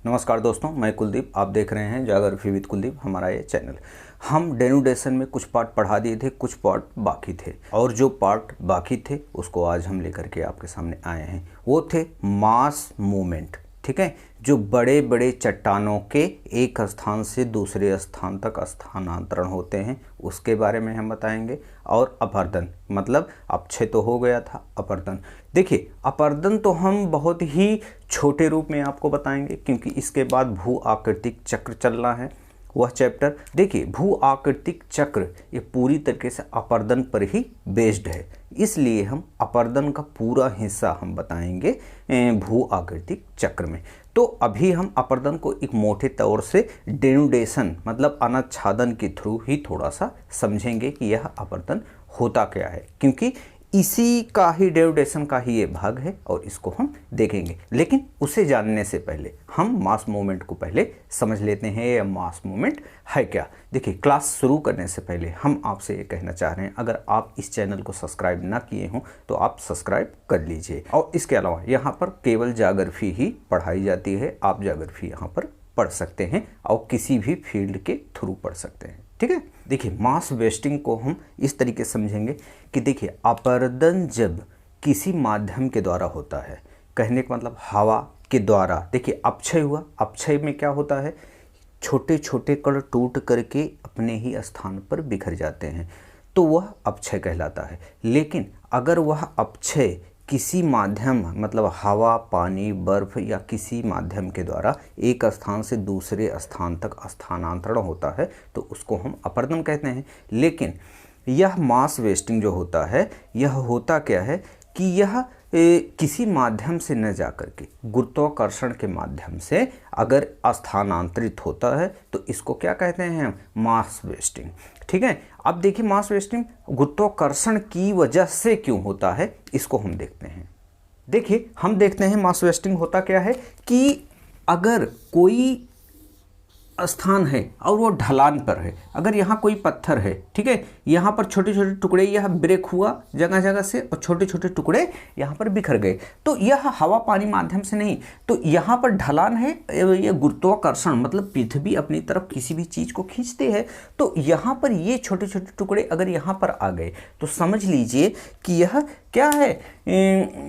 नमस्कार दोस्तों, मैं कुलदीप। आप देख रहे हैं ज्योग्राफी विद कुलदीप, हमारा ये चैनल। हम डेनुडेशन में कुछ पार्ट पढ़ा दिए थे, कुछ पार्ट बाकी थे, और जो पार्ट बाकी थे उसको आज हम लेकर के आपके सामने आए हैं। वो थे मास मूवमेंट। ठीक है, जो बड़े बड़े चट्टानों के एक स्थान से दूसरे स्थान तक स्थानांतरण होते हैं उसके बारे में हम बताएंगे। और अपरदन, मतलब अपक्षय तो हो गया था, अपरदन। देखिए, अपरदन तो हम बहुत ही छोटे रूप में आपको बताएंगे, क्योंकि इसके बाद भू आकृतिक चक्र चलना है, वह चैप्टर। देखिए, भू आकृतिक चक्र ये पूरी तरीके से अपरदन पर ही बेस्ड है, इसलिए हम अपरदन का पूरा हिस्सा हम बताएंगे भू आकृतिक चक्र में। तो अभी हम अपरदन को एक मोटे तौर से डेनुडेशन मतलब अनाच्छादन के थ्रू ही थोड़ा सा समझेंगे कि यह अपरदन होता क्या है, क्योंकि इसी का ही डेनुडेशन का ही ये भाग है और इसको हम देखेंगे। लेकिन उसे जानने से पहले हम मास मूवमेंट को पहले समझ लेते हैं, ये मास मूवमेंट है क्या। देखिए, क्लास शुरू करने से पहले हम आपसे ये कहना चाह रहे हैं, अगर आप इस चैनल को सब्सक्राइब ना किए हों तो आप सब्सक्राइब कर लीजिए। और इसके अलावा यहाँ पर केवल ज्योग्राफी ही पढ़ाई जाती है, आप ज्योग्राफी यहाँ पर पढ़ सकते हैं और किसी भी फील्ड के थ्रू पढ़ सकते हैं। ठीक है, देखिए, मास वेस्टिंग को हम इस तरीके से समझेंगे कि देखिए, अपरदन जब किसी माध्यम के द्वारा होता है, कहने का मतलब हवा के द्वारा। देखिए, अपक्षय हुआ, अपक्षय में क्या होता है, छोटे छोटे कण टूट करके अपने ही स्थान पर बिखर जाते हैं, तो वह अपक्षय कहलाता है। लेकिन अगर वह अपक्षय किसी माध्यम मतलब हवा, पानी, बर्फ या किसी माध्यम के द्वारा एक स्थान से दूसरे स्थान तक स्थानांतरण होता है तो उसको हम अपरदन कहते हैं। लेकिन यह मास वेस्टिंग जो होता है, यह होता क्या है कि यह किसी माध्यम से न जाकर के गुरुत्वाकर्षण के माध्यम से अगर स्थानांतरित होता है तो इसको क्या कहते हैं, मास वेस्टिंग। ठीक है, अब देखिए, मास वेस्टिंग गुरुत्वाकर्षण की वजह से क्यों होता है इसको हम देखते हैं। देखिए, हम देखते हैं मास वेस्टिंग होता क्या है कि अगर कोई स्थान है और वो ढलान पर है, अगर यहाँ कोई पत्थर है, ठीक है, यहाँ पर छोटे छोटे टुकड़े यह ब्रेक हुआ जगह जगह से और छोटे छोटे टुकड़े यहाँ पर बिखर गए, तो यह हवा पानी माध्यम से नहीं, तो यहाँ पर ढलान है, ये गुरुत्वाकर्षण मतलब पृथ्वी अपनी तरफ किसी भी चीज़ को खींचती है, तो यहाँ पर ये छोटे छोटे टुकड़े अगर यहाँ पर आ गए तो समझ लीजिए कि यह क्या है,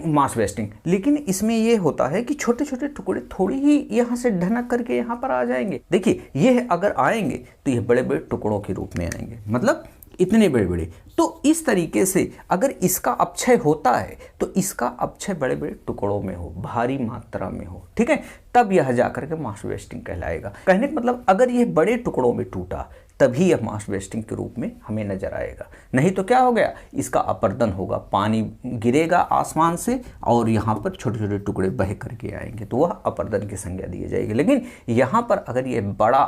मास वेस्टिंग। लेकिन इसमें यह होता है कि छोटे छोटे टुकड़े थोड़ी ही यहाँ से ढनक करके यहाँ पर आ जाएंगे। देखिए, यह अगर आएंगे तो यह बड़े बड़े टुकड़ों के रूप में आएंगे, मतलब इतने बड़े बड़े। तो इस तरीके से अगर इसका अपक्षय होता है तो इसका अपक्षय बड़े बड़े टुकड़ों में हो, भारी मात्रा में हो, ठीक है, तब यह जाकर के मास वेस्टिंग कहलाएगा। कहने का मतलब अगर यह बड़े टुकड़ों में टूटा तभी यह मास वेस्टिंग के रूप में हमें नजर आएगा, नहीं तो क्या हो गया, इसका अपरदन होगा, पानी गिरेगा आसमान से और यहाँ पर छोटे छोटे टुकड़े बह करके आएंगे, तो वह अपरदन की संज्ञा दी जाएगी। लेकिन यहाँ पर अगर यह बड़ा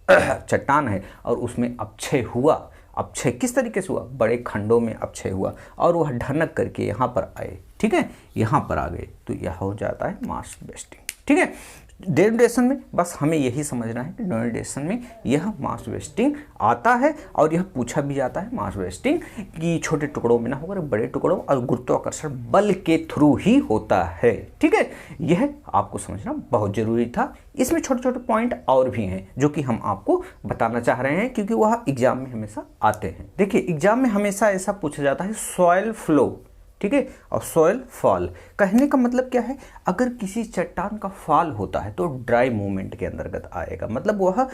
चट्टान है और उसमें अपक्षय हुआ, अपक्षय किस तरीके से हुआ, बड़े खंडों में अपक्षय हुआ और वह ढनक करके यहाँ पर आए, ठीक है, यहाँ पर आ गए, तो यह हो जाता है मास वेस्टिंग। ठीक है, डेनुडेशन में बस हमें यही समझना है कि डेनुडेशन में यह मास वेस्टिंग आता है और यह पूछा भी जाता है, मास वेस्टिंग कि छोटे टुकड़ों में ना होकर बड़े टुकड़ों और गुरुत्वाकर्षण बल के थ्रू ही होता है। ठीक है, यह आपको समझना बहुत जरूरी था। इसमें छोटे छोटे पॉइंट और भी हैं जो कि हम आपको बताना चाह रहे हैं, क्योंकि वह एग्जाम में हमेशा आते हैं। देखिए, एग्जाम में हमेशा ऐसा पूछा जाता है सॉइल फ्लो, ठीक है, और सॉइल फॉल। कहने का मतलब क्या है, अगर किसी चट्टान का फॉल होता है तो ड्राई मूवमेंट के अंतर्गत आएगा, मतलब वह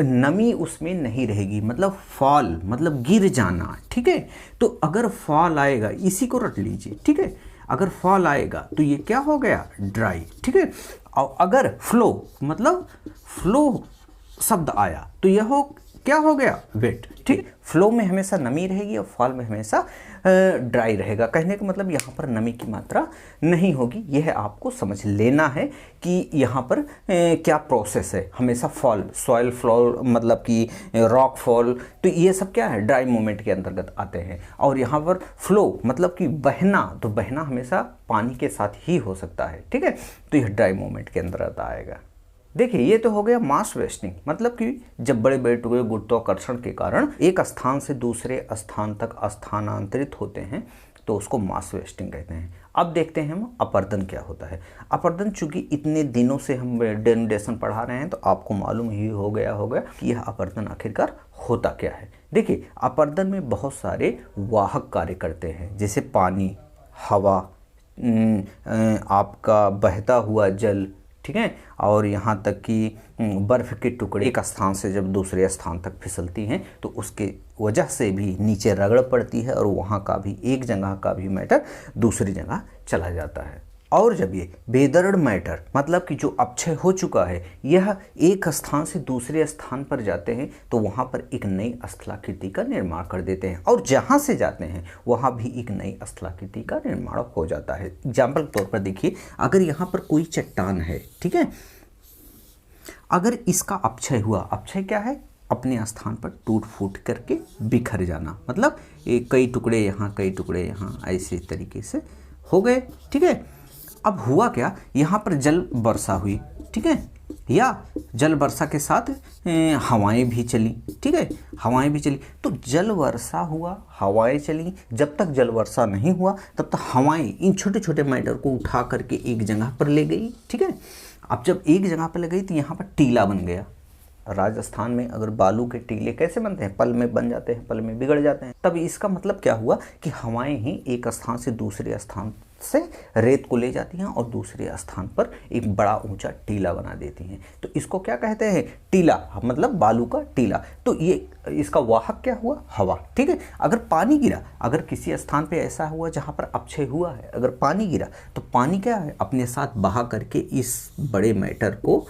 नमी उसमें नहीं रहेगी, मतलब फॉल मतलब गिर जाना। ठीक है, तो अगर फॉल आएगा, इसी को रट लीजिए, ठीक है, अगर फॉल आएगा तो ये क्या हो गया, ड्राई। ठीक है, और अगर फ्लो मतलब फ्लो शब्द आया तो यह क्या हो गया, वेट। ठीक, फ्लो में हमेशा नमी रहेगी और फॉल में हमेशा ड्राई रहेगा। कहने का मतलब यहाँ पर नमी की मात्रा नहीं होगी, यह आपको समझ लेना है कि यहाँ पर क्या प्रोसेस है। हमेशा फॉल, सॉइल फॉल मतलब कि रॉक फॉल, तो ये सब क्या है, ड्राई मूवमेंट के अंतर्गत आते हैं। और यहाँ पर फ्लो मतलब कि बहना, तो बहना हमेशा पानी के साथ ही हो सकता है, ठीक है, तो यह ड्राई मूवमेंट के अंतर्गत आएगा। देखिए, ये तो हो गया मास वेस्टिंग, मतलब कि जब बड़े बड़े टुकड़े गुरुत्वाकर्षण के कारण एक स्थान से दूसरे स्थान तक स्थानांतरित होते हैं तो उसको मास वेस्टिंग कहते हैं। अब देखते हैं हम अपर्दन क्या होता है। अपर्दन, चूंकि इतने दिनों से हम डेनुडेशन पढ़ा रहे हैं तो आपको मालूम ही हो गया होगा कि यह अपर्दन आखिरकार होता क्या है। देखिए, अपर्दन में बहुत सारे वाहक कार्य करते हैं, जैसे पानी, हवा, आपका बहता हुआ जल, ठीक है, और यहाँ तक कि बर्फ़ के टुकड़े एक स्थान से जब दूसरे स्थान तक फिसलती हैं तो उसके वजह से भी नीचे रगड़ पड़ती है और वहाँ का भी, एक जगह का भी मैटर दूसरी जगह चला जाता है। और जब ये बेदर्ड मैटर, मतलब कि जो अपक्षय हो चुका है, यह एक स्थान से दूसरे स्थान पर जाते हैं तो वहाँ पर एक नई स्थलाकृति का निर्माण कर देते हैं, और जहाँ से जाते हैं वहाँ भी एक नई स्थलाकृति का निर्माण हो जाता है। एग्जाम्पल के तौर पर देखिए, अगर यहाँ पर कोई चट्टान है, ठीक है, अगर इसका अपक्षय हुआ, अपक्षय क्या है, अपने स्थान पर टूट फूट करके बिखर जाना, मतलब एक कई टुकड़े यहाँ कई टुकड़े यहाँ, ऐसे तरीके से हो गए, ठीक है। अब हुआ क्या, यहाँ पर जल वर्षा हुई, ठीक है, या जल वर्षा के साथ हवाएं भी चली, ठीक है, हवाएं भी चली, तो जल वर्षा हुआ, हवाएं चली। जब तक जल वर्षा नहीं हुआ तब तक हवाएं इन छोटे छोटे मैटर को उठा करके एक जगह पर ले गई, ठीक है। अब जब एक जगह पर ले गई तो यहाँ पर टीला बन गया। राजस्थान में अगर बालू के टीले कैसे बनते हैं, पल में बन जाते हैं, पल में बिगड़ जाते हैं। तब इसका मतलब क्या हुआ कि हवाएं ही एक स्थान से दूसरे स्थान से रेत को ले जाती हैं और दूसरे स्थान पर एक बड़ा ऊंचा टीला बना देती हैं। तो इसको क्या कहते हैं, टीला, मतलब बालू का टीला। तो ये इसका वाहक क्या हुआ, हवा, ठीक है। अगर पानी गिरा, अगर किसी स्थान पे ऐसा हुआ जहाँ पर अपक्षय हुआ है, अगर पानी गिरा तो पानी क्या है, अपने साथ बहा करके इस बड़े मैटर को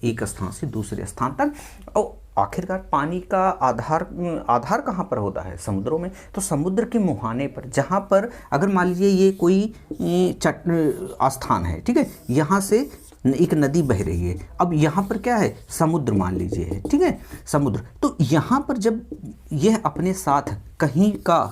एक स्थान से दूसरे स्थान तक। और आखिरकार पानी का आधार कहाँ पर होता है, समुद्रों में। तो समुद्र के मुहाने पर, जहाँ पर अगर मान लीजिए ये कोई स्थान है, ठीक है, यहाँ से एक नदी बह रही है, अब यहाँ पर क्या है, समुद्र मान लीजिए है, ठीक है, समुद्र। तो यहाँ पर जब यह अपने साथ कहीं का,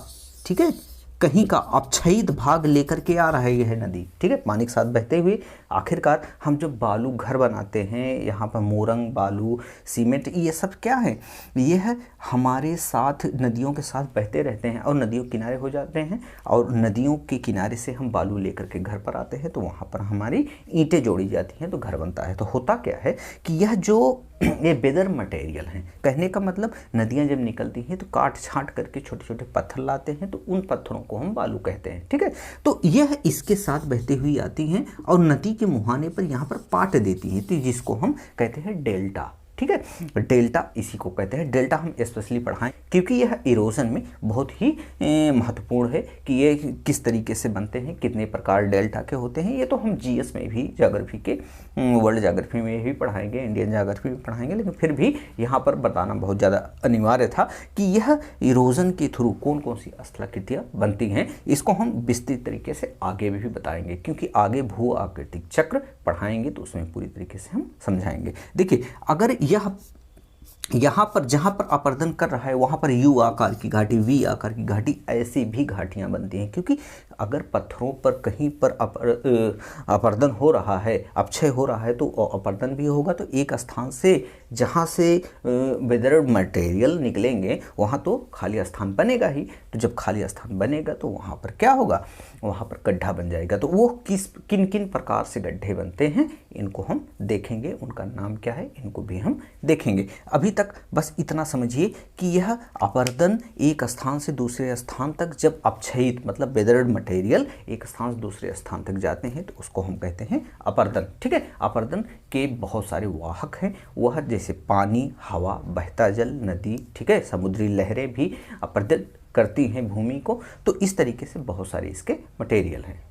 ठीक है, कहीं का अपक्षयित भाग लेकर के आ रहा है यह नदी, ठीक है, पानी के साथ बहते हुए। आखिरकार हम जब बालू घर बनाते हैं, यहाँ पर मोरंग, बालू, सीमेंट, ये सब क्या है, यह हमारे साथ नदियों के साथ बहते रहते हैं और नदियों किनारे हो जाते हैं, और नदियों के किनारे से हम बालू लेकर के घर पर आते हैं तो वहाँ पर हमारी ईंटें जोड़ी जाती हैं तो घर बनता है। तो होता क्या है कि यह जो ये बेदर मटेरियल हैं, कहने का मतलब नदियाँ जब निकलती हैं तो काट छाँट करके छोटे छोटे पत्थर लाते हैं, तो उन पत्थरों को हम बालू कहते हैं, ठीक है। तो यह इसके साथ बहती हुई आती हैं और नदी के मुहाने पर यहाँ पर पाट देती हैं, तो जिसको हम कहते हैं डेल्टा, ठीक है। डेल्टा इसी को कहते हैं। डेल्टा हम स्पेशली पढ़ाएं क्योंकि यह इरोजन में बहुत ही महत्वपूर्ण है कि ये किस तरीके से बनते हैं, कितने प्रकार डेल्टा के होते हैं। ये तो हम जीएस में भी, ज्योग्राफी के, वर्ल्ड ज्योग्राफी में भी पढ़ाएंगे, इंडियन ज्योग्राफी में पढ़ाएंगे, लेकिन फिर भी यहाँ पर बताना बहुत ज़्यादा अनिवार्य था कि यह इरोजन के थ्रू कौन कौन सी स्थलाकृतियाँ बनती हैं। इसको हम विस्तृत तरीके से आगे भी बताएंगे, क्योंकि आगे भू आकृतिक चक्र पढ़ाएंगे तो उसमें पूरी तरीके से हम समझाएंगे। देखिए, अगर यहाँ पर जहाँ पर अपर्दन कर रहा है वहाँ पर यू आकार की घाटी, वी आकार की घाटी, ऐसी भी घाटियाँ बनती हैं, क्योंकि अगर पत्थरों पर कहीं पर अपर्दन हो रहा है, अपक्षय हो रहा है, तो अपर्दन भी होगा। तो एक स्थान से जहाँ से वेदर्ड मटेरियल निकलेंगे वहाँ तो खाली स्थान बनेगा ही। तो जब खाली स्थान बनेगा तो वहाँ पर क्या होगा, वहाँ पर गड्ढा बन जाएगा। तो वो किन किन प्रकार से गड्ढे बनते हैं इनको हम देखेंगे, उनका नाम क्या है इनको भी हम देखेंगे। अभी तक बस इतना समझिए कि यह अपर्दन एक स्थान से दूसरे स्थान तक जब अपक्षयित, मतलब वेदर्ड मटेरियल एक स्थान से दूसरे स्थान तक जाते हैं तो उसको हम कहते हैं अपर्दन, ठीक है। अपर्दन के बहुत सारे वाहक हैं, वह जैसे पानी, हवा, बहता जल, नदी, ठीक है, समुद्री लहरें भी अपर्दन करती हैं भूमि को। तो इस तरीके से बहुत सारे इसके मटेरियल हैं।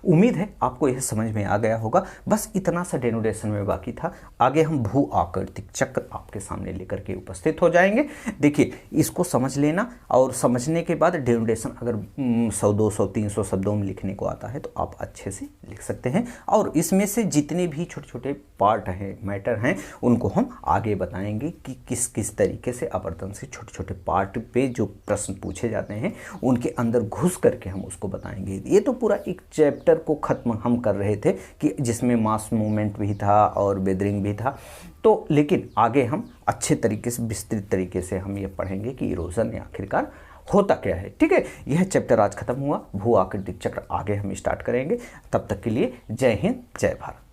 उम्मीद है आपको यह समझ में आ गया होगा। बस इतना सा डेनुडेशन में बाकी था। आगे हम भू आकृतिक चक्र आपके सामने लेकर के उपस्थित हो जाएंगे। देखिए, इसको समझ लेना, और समझने के बाद डेनुडेशन अगर 100, 200, 300 शब्दों में लिखने को आता है तो आप अच्छे से लिख सकते हैं। और इसमें से जितने भी छोटे छोटे पार्ट हैं, मैटर हैं, उनको हम आगे बताएंगे कि किस किस तरीके से अपर्दन से छोटे छोटे पार्ट पे जो प्रश्न पूछे जाते हैं उनके अंदर घुस करके हम उसको बताएंगे। ये तो पूरा एक चैप्टर को ख़त्म हम कर रहे थे कि जिसमें मास मूवमेंट भी था और वेदरिंग भी था। तो लेकिन आगे हम अच्छे तरीके से, विस्तृत तरीके से हम ये पढ़ेंगे कि इरोजन आखिरकार होता क्या है। ठीक है, यह चैप्टर आज खत्म हुआ। भू आकृतिक चक्र आगे हम स्टार्ट करेंगे। तब तक के लिए जय हिंद, जय भारत।